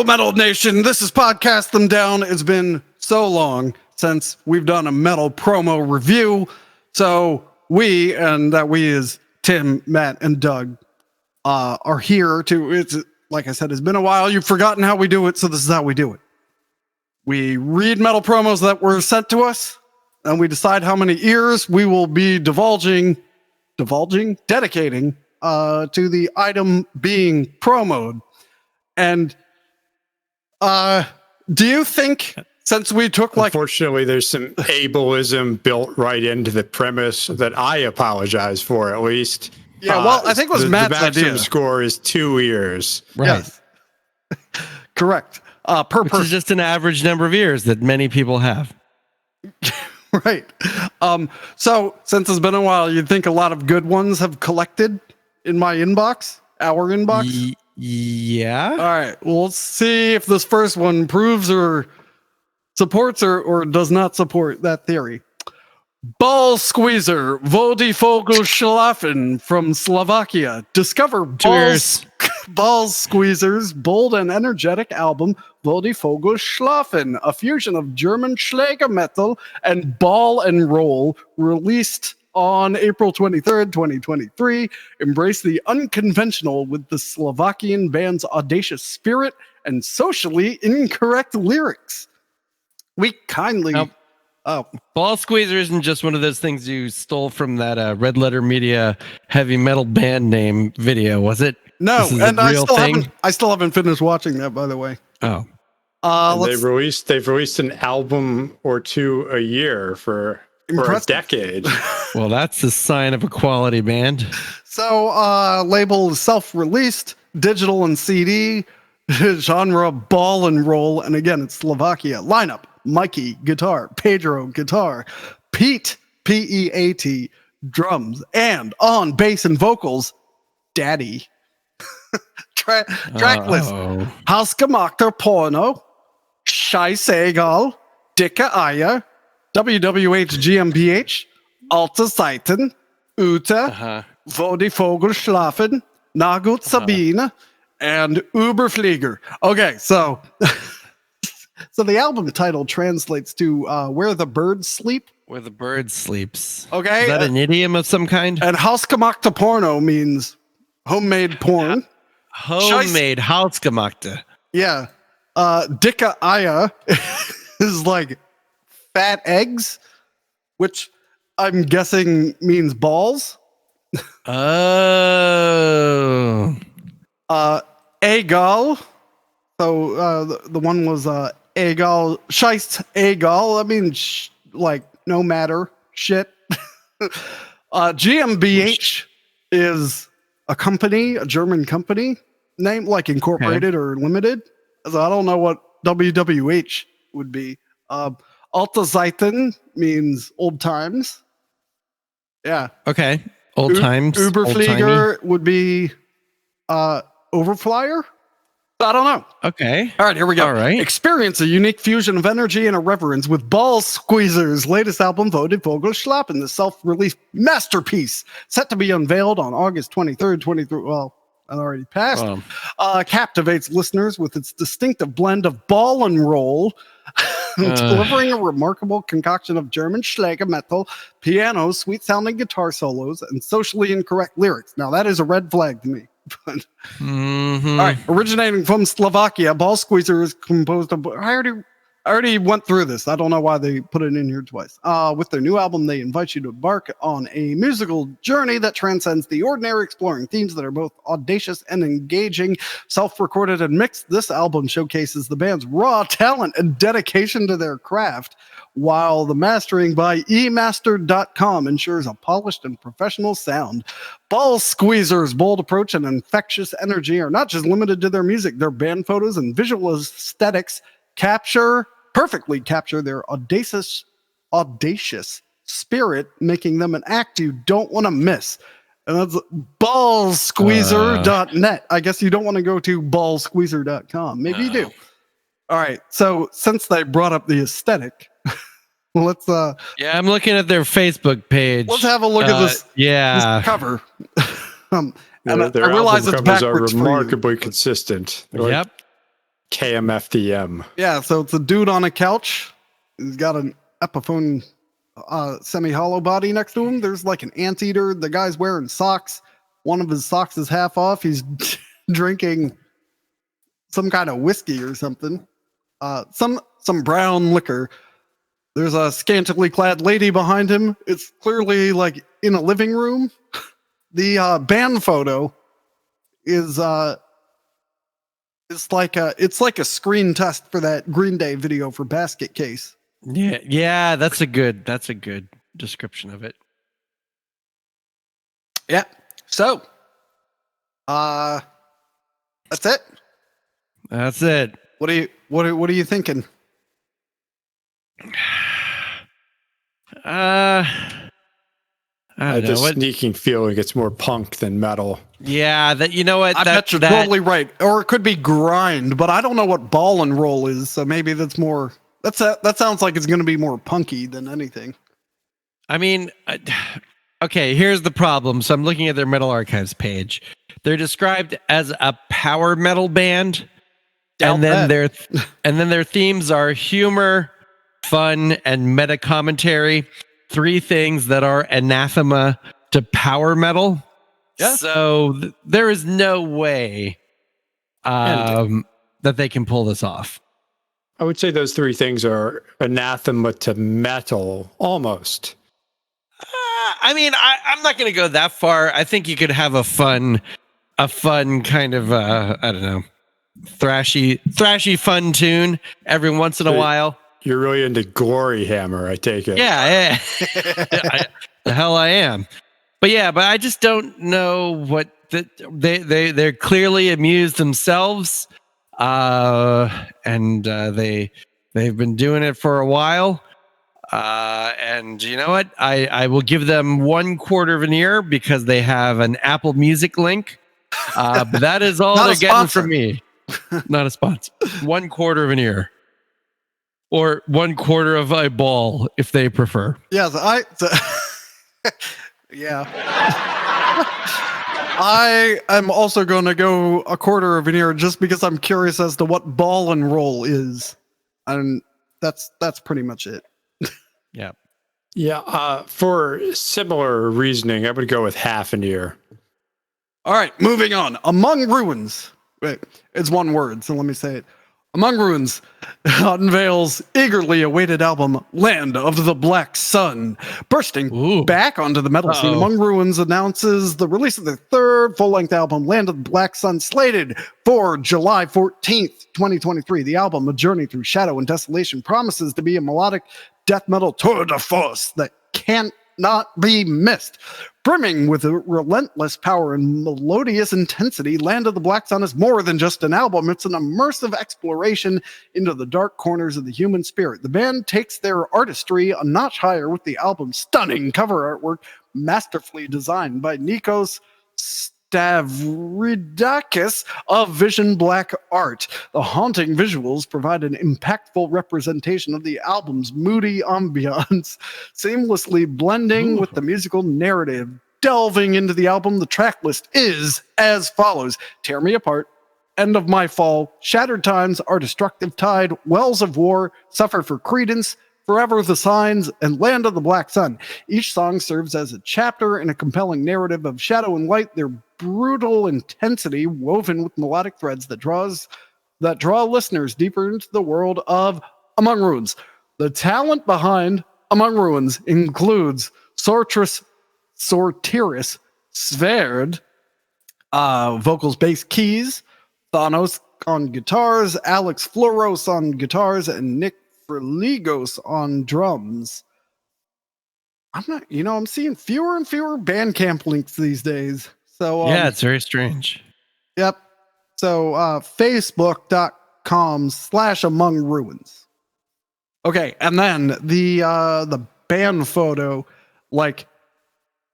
Metal Nation, this is Podcast Them Down. It's been so long since we've done a metal promo review. So we, and that we is Tim, Matt, and Doug, are here to, it's like I said, it's been a while. You've forgotten how we do it, so this is how we do it. We read metal promos that were sent to us, and we decide how many ears we will be dedicating to the item being promoed. And do you think, since we took unfortunately there's some ableism built right into the premise that I apologize for, at least. Yeah, well, I think it was Matt's idea. The maximum score is 2 ears. Right. Yes. Correct. Which is just an average number of ears that many people have. Right. So since it's been a while, you'd think a lot of good ones have collected in my inbox, our inbox. Yeah. All right. Well, let's see if this first one proves or supports or does not support that theory. BALLSQUEEZER, Vogelschlafen from Slovakia. Discover BALLSQUEEZER's bold and energetic album, Vogelschlafen, a fusion of German Schlager metal and ball and roll, released on April 23rd, 2023. Embrace the unconventional with the Slovakian band's audacious spirit and socially incorrect lyrics. We kindly... Oh, BALLSQUEEZER isn't just one of those things you stole from that Red Letter Media heavy metal band name video, was it? No, and I still haven't finished watching that, by the way. Oh, they've released an album or two a year for a decade. Well, that's a sign of a quality band. So, label is self-released, digital and CD, genre ball and roll, and again, it's Slovakia. Lineup: Mikey, guitar; Pedro, guitar; Pete, P-E-A-T, drums; and on bass and vocals, Daddy. Track list: Hausgemachter Porno, Scheißegal, Dicke Eier, WWH GmbH, Alte Zeiten, Ute, Wo die Vogel schlafen, Na gut Sabine, and Überflieger. Okay, so the album title translates to Where the Birds Sleep. Where the bird sleeps. Okay. Is that an idiom of some kind? And Hausgemachte Porno means homemade porn. Homemade Hausgemachte. Yeah. Dicke Eier is like fat eggs, which I'm guessing means balls. Oh. Egal. So the one was egal. Scheiß egal. I mean, like no matter. Shit. GmbH is a company, a German company name, like incorporated or limited. So I don't know what WWH would be. Alte Zeiten means old times. Yeah. Okay. Old times. Überflieger would be overflyer. I don't know. Okay. All right, here we go. All right. Experience a unique fusion of energy and irreverence with BALLSQUEEZER's latest album, Vogelschlafen, the self-released masterpiece, set to be unveiled on August 23rd, 23. Well, that already passed. Captivates listeners with its distinctive blend of ball and roll, delivering a remarkable concoction of German Schlager metal, piano, sweet-sounding guitar solos, and socially incorrect lyrics. Now, that is a red flag to me. All right, originating from Slovakia, BALLSQUEEZER is composed of... I already went through this. I don't know why they put it in here twice. With their new album, they invite you to embark on a musical journey that transcends the ordinary, exploring themes that are both audacious and engaging. Self-recorded and mixed, this album showcases the band's raw talent and dedication to their craft, while the mastering by emaster.com ensures a polished and professional sound. BALLSQUEEZER's bold approach and infectious energy are not just limited to their music. Their band photos and visual aesthetics perfectly capture their audacious spirit, making them an act you don't want to miss. And that's ballsqueezer.net. I guess you don't want to go to ballsqueezer.com. Maybe you do. All right. So since they brought up the aesthetic, let's yeah, I'm looking at their Facebook page. Let's have a look at this cover. And I realize it's backwards. Are remarkably consistent. Yep. KMFDM. Yeah, so it's a dude on a couch. He's got an Epiphone semi-hollow body next to him. There's like an anteater. The guy's wearing socks. One of his socks is half off. He's drinking some kind of whiskey or something. Some brown liquor. There's a scantily clad lady behind him. It's clearly like in a living room. The band photo is it's like a screen test for that Green Day video for Basket Case. Yeah, that's a good description of it. Yeah. So, that's it. That's it. What are you thinking? I don't know. What? Sneaking feeling it's more punk than metal. Yeah, that you know what? I bet you're totally right. Or it could be grind, but I don't know what ball and roll is, so maybe that's more. That sounds like it's going to be more punky than anything. I mean, okay, here's the problem. So I'm looking at their Metal Archives page. They're described as a power metal band, and then their themes are humor, fun, and meta commentary. 3 things that are anathema to power metal. Yeah. So there is no way that they can pull this off. I would say those 3 things are anathema to metal, almost. I mean, I'm not going to go that far. I think you could have a fun kind of, I don't know, thrashy fun tune every once in a while. You're really into Glory Hammer, I take it. Yeah. The hell I am. But I just don't know what they're clearly amused themselves. And they've been doing it for a while. And you know what? I will give them 1/4 of an ear because they have an Apple Music link. But that is all they're getting from me. Not a sponsor. 1/4 of an ear. Or 1/4 of a ball, if they prefer. Yeah, yeah. I am also going to go 1/4 of an ear just because I'm curious as to what ball and roll is, and that's pretty much it. Yeah. Yeah. For similar reasoning, I would go with half an ear. All right, moving on. Among Ruins. Wait, it's one word, so let me say it. Among Ruins unveils eagerly awaited album Land of the Black Sun. Bursting back onto the metal scene, Among Ruins announces the release of their 3rd full-length album, Land of the Black Sun, slated for July 14th, 2023. The album, A Journey Through Shadow and Desolation, promises to be a melodic death metal tour de force that can't not be missed. Brimming with a relentless power and melodious intensity, Land of the Black Sun is more than just an album. It's an immersive exploration into the dark corners of the human spirit. The band takes their artistry a notch higher with the album's stunning cover artwork, masterfully designed by Nikos Stavridakis of Vision Black Art. The haunting visuals provide an impactful representation of the album's moody ambiance, seamlessly blending with the musical narrative. Delving into the album, the track list is as follows: Tear Me Apart, End of My Fall, Shattered Times, Our Destructive Tide, Wells of War, Suffer for Credence, Forever the Signs, and Land of the Black Sun. Each song serves as a chapter in a compelling narrative of shadow and light, their brutal intensity woven with melodic threads that draw listeners deeper into the world of Among Ruins. The talent behind Among Ruins includes Sortiris Sverd, vocals, bass, keys, Thanos on guitars, Alex Floros on guitars, and Nick Freligos on drums. I'm seeing fewer and fewer Bandcamp links these days. So yeah, it's very strange. Yep. So facebook.com/Among Ruins. Okay, and then the band photo, like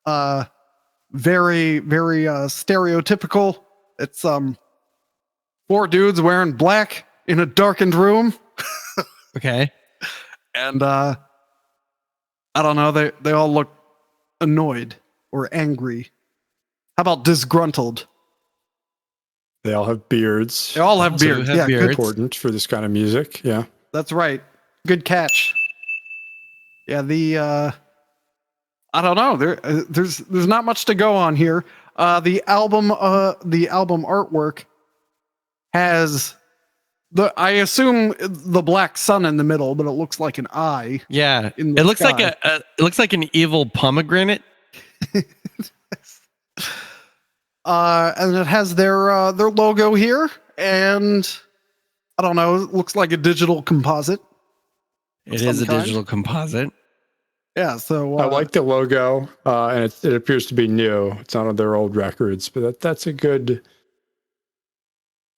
very, very stereotypical. It's 4 dudes wearing black in a darkened room. Okay. And I don't know, they all look annoyed or angry. How about disgruntled? They all have beards. They all have Also beards. have Yeah, beards. good. Important for this kind of music. Yeah. That's right. Good catch. Yeah, I don't know. There's not much to go on here. The album artwork has I assume the black sun in the middle, but it looks like an eye. Yeah, In the it looks like sky. it looks like an evil pomegranate. And it has their logo here, and I don't know. It looks like a digital composite. It is a digital composite. Yeah, so I like the logo, and it appears to be new. It's not on their old records, but that's a good.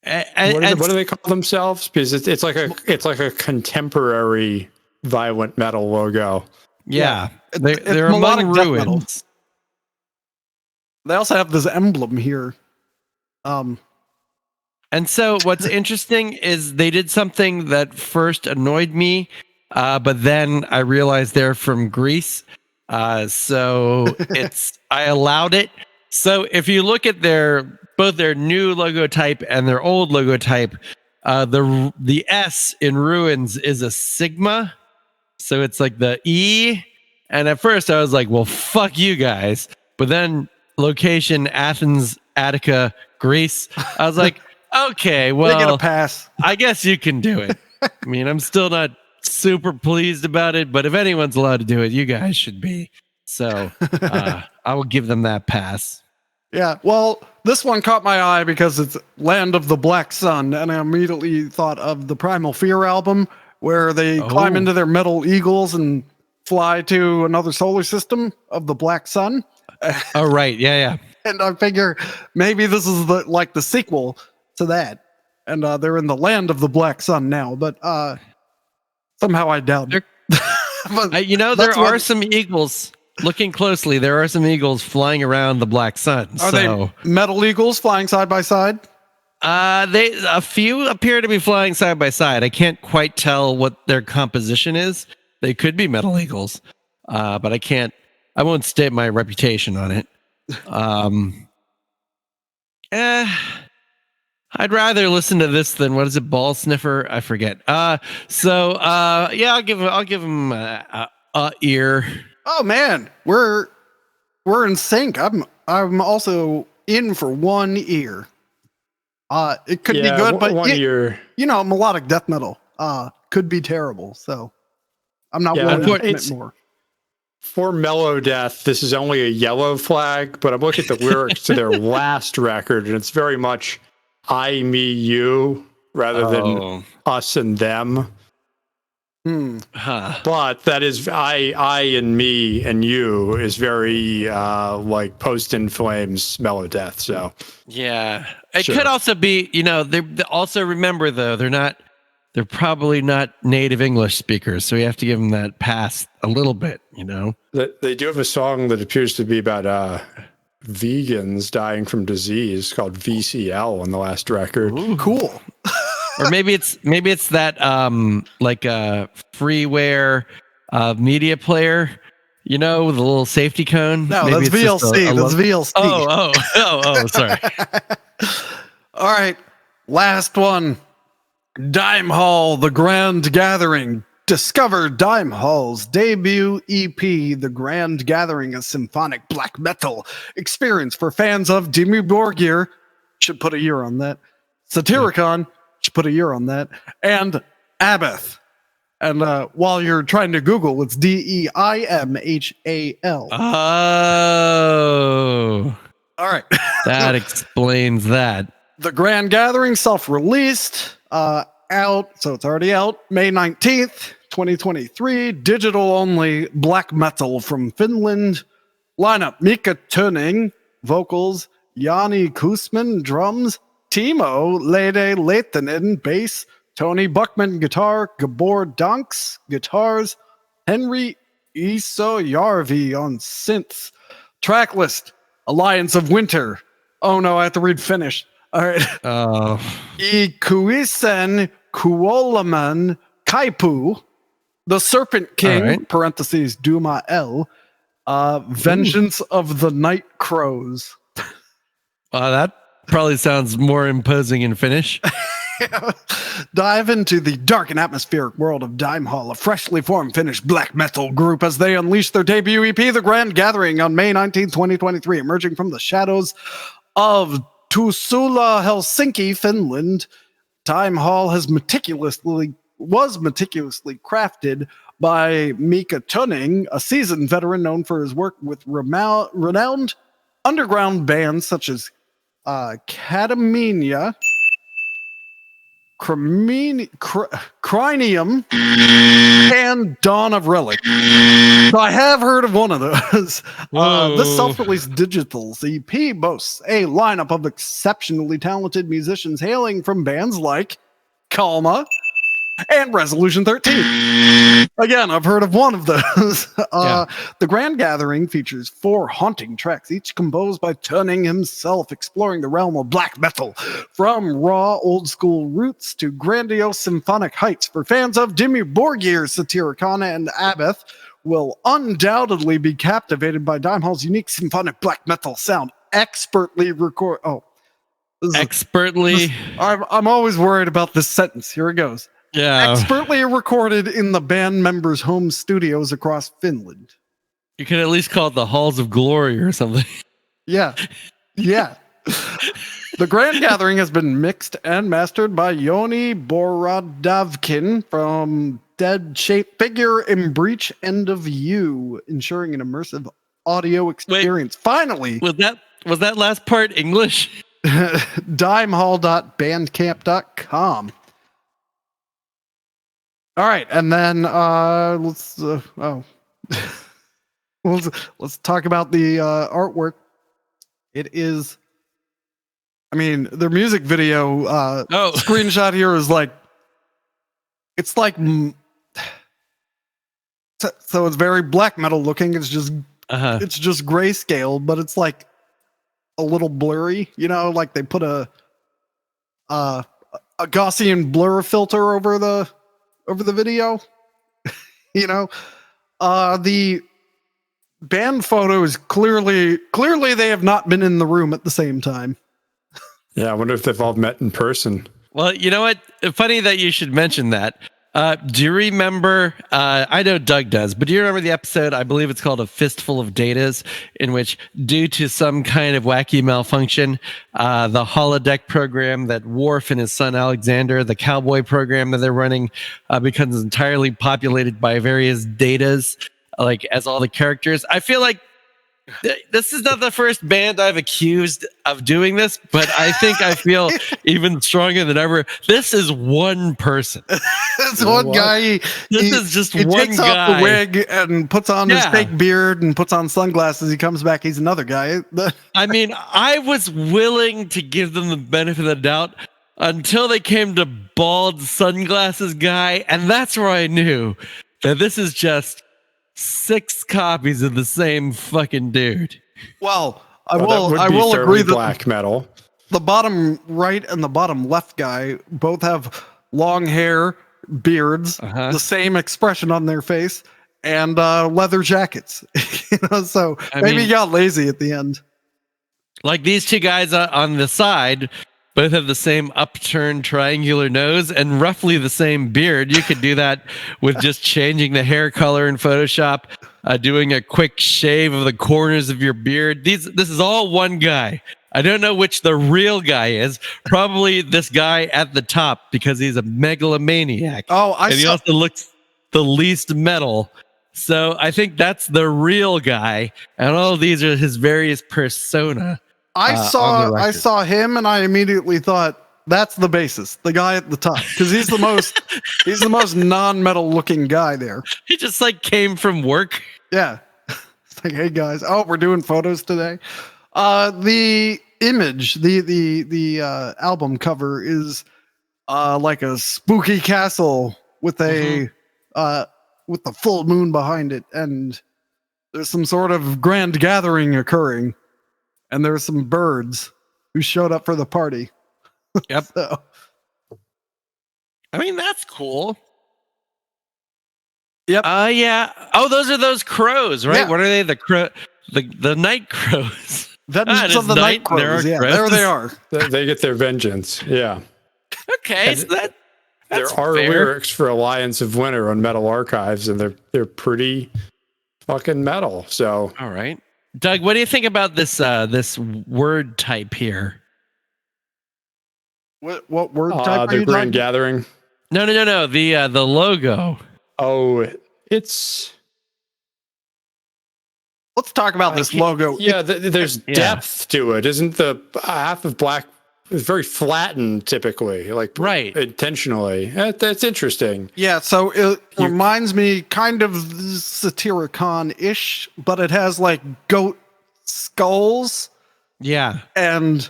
What do they call themselves? Because it's like a contemporary violent metal logo. Yeah, they're melodic among death metal. ruins. They also have this emblem here. And so what's interesting is they did something that first annoyed me, but then I realized they're from Greece. So I allowed it. So if you look at both their new logo type and their old logo type, the S in ruins is a sigma. So it's like the E. And at first I was like, well, fuck you guys. But then location Athens, Attica, Greece. I was like, okay, well, they get a pass. I guess you can do it. I mean, I'm still not super pleased about it, but if anyone's allowed to do it, you guys should be. So I will give them that pass. Yeah, well, this one caught my eye because it's Land of the Black Sun, and I immediately thought of the Primal Fear album, where they climb into their metal eagles and fly to another solar system of the Black Sun. Oh, right. Yeah. And I figure maybe this is the sequel to that. And they're in the Land of the Black Sun now, but somehow I doubt it. There are some eagles. Looking closely, there are some eagles flying around the Black Sun. Are they metal eagles flying side by side? A few appear to be flying side by side. I can't quite tell what their composition is. They could be metal eagles, but I won't state my reputation on it. I'd rather listen to this than what is it, Ball Sniffer? I forget. I'll give him a ear. Oh man, we're in sync. I'm also in for one ear. It could be good, but one ear. Melodic death metal could be terrible. So I'm not willing to commit more. For Mellow Death, this is only a yellow flag, but I'm looking at the lyrics to their last record, and it's very much I, me, you, rather than us and them. But that is I and me and you is very like Post in Flames Mellow Death. So yeah, it could also be. They also remember though they're probably not native English speakers, so we have to give them that pass a little bit. They do have a song that appears to be about vegans dying from disease called VCL on the last record. Ooh, cool. Or maybe it's that like a freeware media player, the little safety cone. No, maybe that's VLC. That's VLC. Oh, sorry. All right, last one. DEIMHAL, The Grand Gathering. Discover DEIMHAL's debut EP, The Grand Gathering, a symphonic black metal experience for fans of Dimmu Borgir. Should put a year on that. Satyricon. Should put a year on that. And Abath. And while you're trying to Google, it's DEIMHAL. Oh. All right. That explains that. The Grand Gathering, self-released, out, so it's already out, May 19th, 2023. Digital only black metal from Finland. Lineup: Mika Tönning, vocals, Jani Kusman, drums, Timo Lede Lehtinen, bass, Tony Buckman, guitar, Gabor Dunks, guitars, Henry Isojarvi on synths. Track list: Alliance of Winter. Oh no, I have to read Finnish. All right. Ikuisen Kuolaman Kaipu, The Serpent King, right. parentheses, Duma L, Vengeance of the Night Crows. That Probably sounds more imposing in Finnish. Dive into the dark and atmospheric world of DEIMHAL, a freshly formed Finnish black metal group, as they unleash their debut EP, The Grand Gathering, on May 19, 2023. Emerging from the shadows of Tuusula, Helsinki, Finland, DEIMHAL was meticulously crafted by Mika Tunning, a seasoned veteran known for his work with renowned underground bands such as Catamenia, Crinium, and Dawn of Relic. So I have heard of one of those. This self-released digital EP boasts a lineup of exceptionally talented musicians hailing from bands like Kalma and Resolution 13. Again, I've heard of one of those. The Grand Gathering features 4 haunting tracks, each composed by Tunning himself, exploring the realm of black metal, from raw old-school roots to grandiose symphonic heights. For fans of Dimmu Borgir, Satyricon, and Abath, will undoubtedly be captivated by DEIMHAL's unique symphonic black metal sound, expertly record. I'm always worried about this sentence. Here it goes. Yeah. Expertly recorded in the band members' home studios across Finland. You could at least call it the Halls of Glory or something. Yeah. The Grand Gathering has been mixed and mastered by Yoni Borodavkin from Dead Shape Figure in Breach End of You, ensuring an immersive audio experience. Wait, finally, was that last part English? Deimhal.bandcamp.com. All right, and then let's talk about the artwork. It is, I mean, their music video screenshot here is like, it's like, so it's very black metal looking. It's just grayscale, but it's like a little blurry. You know, like they put a Gaussian blur filter over the video. You know, the band photo is clearly they have not been in the room at the same time. Yeah, I wonder if they've all met in person. Well, you know what? Funny that you should mention that. Do you remember, I know Doug does, but do you remember the episode, I believe it's called A Fistful of Datas, in which, due to some kind of wacky malfunction, the holodeck program that Worf and his son Alexander, the cowboy program that they're running, becomes entirely populated by various datas, like as all the characters. I feel like this is not the first band I've accused of doing this, but I think I feel even stronger than ever. This is one person. This one guy. This is just he one takes guy. off the wig and puts on his fake beard and puts on sunglasses. He comes back. He's another guy. I mean, I was willing to give them the benefit of the doubt until they came to bald sunglasses guy, and that's where I knew that this is just 6 copies of the same fucking dude. Well, I will agree that black metal. The bottom right and the bottom left guy both have long hair, beards, the same expression on their face, and leather jackets. You know, so maybe he got lazy at the end. Like these 2 guys on the side both have the same upturned triangular nose and roughly the same beard. You could do that with just changing the hair color in Photoshop, doing a quick shave of the corners of your beard. This is all one guy. I don't know which the real guy is. Probably this guy at the top because he's a megalomaniac. And he also looks the least metal. So I think that's the real guy. And all of these are his various persona. I saw him and I immediately thought that's the bassist, the guy at the top, because he's the most non-metal looking guy there. He just like came from work. Yeah. It's like, hey guys, we're doing photos today. The image, the album cover is like a spooky castle with a with the full moon behind it, and there's some sort of grand gathering occurring. And there's some birds who showed up for the party. Yep. So. I mean, that's cool. Yep. Yeah. Oh, those are those crows, right? Yeah. What are they? The night crows. Vengeance of the Night Crows. Yeah, there they are. They get their vengeance. Yeah. Okay, so that's there are fair. lyrics for Alliance of Winter on Metal Archives, and they're pretty fucking metal. So, all right, Doug, what do you think about this this word type here? What word type are the you Grand talking? Gathering? No. The logo. Oh, it's. Let's talk about this logo. Yeah, there's depth to it. Isn't the half of black is very flattened typically, like right intentionally? That's interesting. Yeah, so it reminds me kind of Satyricon-ish, but it has like goat skulls. Yeah, and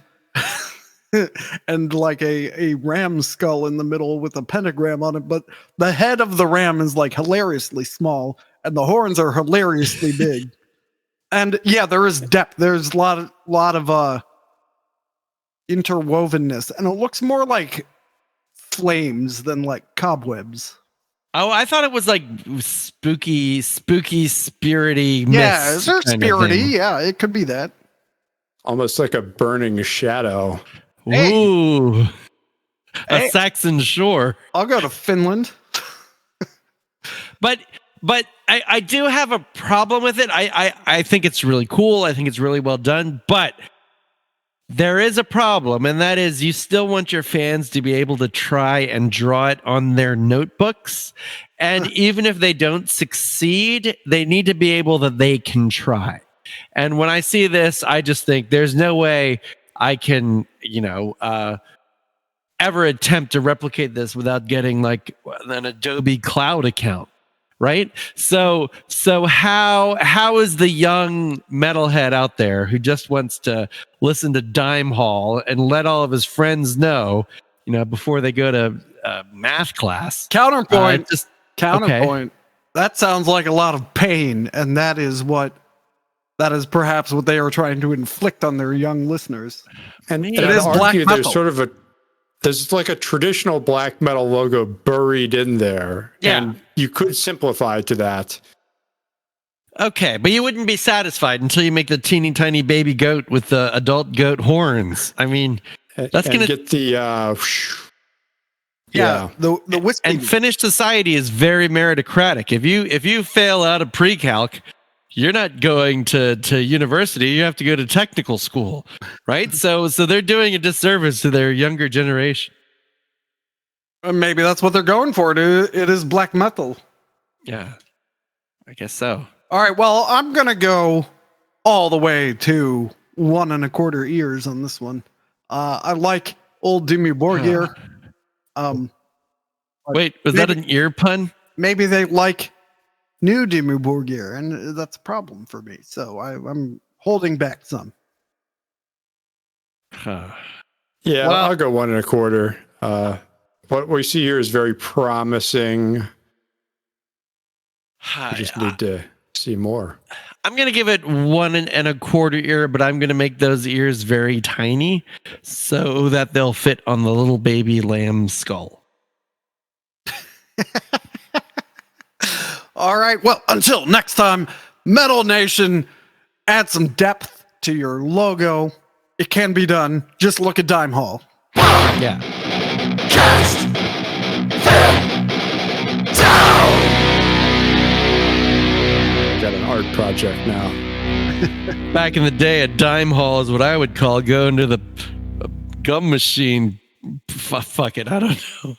and like a ram skull in the middle with a pentagram on it. But the head of the ram is like hilariously small, and the horns are hilariously big. And yeah, there is depth. There's a lot of interwovenness, and it looks more like flames than like cobwebs. Oh, I thought it was like spooky, spirity. Yeah, is there spirity? Yeah, it could be that. Almost like a burning shadow. Ooh, a Saxon shore. I'll go to Finland. But I do have a problem with it. I think it's really cool. I think it's really well done. But there is a problem, and that is you still want your fans to be able to try and draw it on their notebooks. And even if they don't succeed, they need to be able that they can try. And when I see this, I just think there's no way I can, ever attempt to replicate this without getting like an Adobe Cloud account. Right. So how is the young metalhead out there who just wants to listen to DEIMHAL and let all of his friends know, before they go to math class? Counterpoint. Okay. That sounds like a lot of pain, and that is perhaps what they are trying to inflict on their young listeners. And it is black metal. There's sort of there's like a traditional black metal logo buried in there. Yeah. And you could simplify it to that. Okay, but you wouldn't be satisfied until you make the teeny tiny baby goat with the adult goat horns. I mean, that's going to get the the whiskey. And Finnish society is very meritocratic. If you fail out of pre-calc, you're not going to university. You have to go to technical school, right? So they're doing a disservice to their younger generation. Maybe that's what they're going for. It is black metal. Yeah, I guess so. All right. Well, I'm gonna go all the way to 1 1/4 ears on this one. I like old Dimmu Borgir. Wait, was that an ear pun? Maybe they like new Dimmu Borgir, and that's a problem for me. So I'm holding back some. Yeah, well, I'll go 1 1/4. What we see here is very promising. We just need to see more. I'm going to give it 1 1/4 ear, but I'm going to make those ears very tiny so that they'll fit on the little baby lamb skull. All right. Well, until next time, Metal Nation, add some depth to your logo. It can be done. Just look at DEIMHAL. Yeah. Cast them down. Got an art project now. Back in the day, a DEIMHAL is what I would call going to the gum machine. Fuck it. I don't know.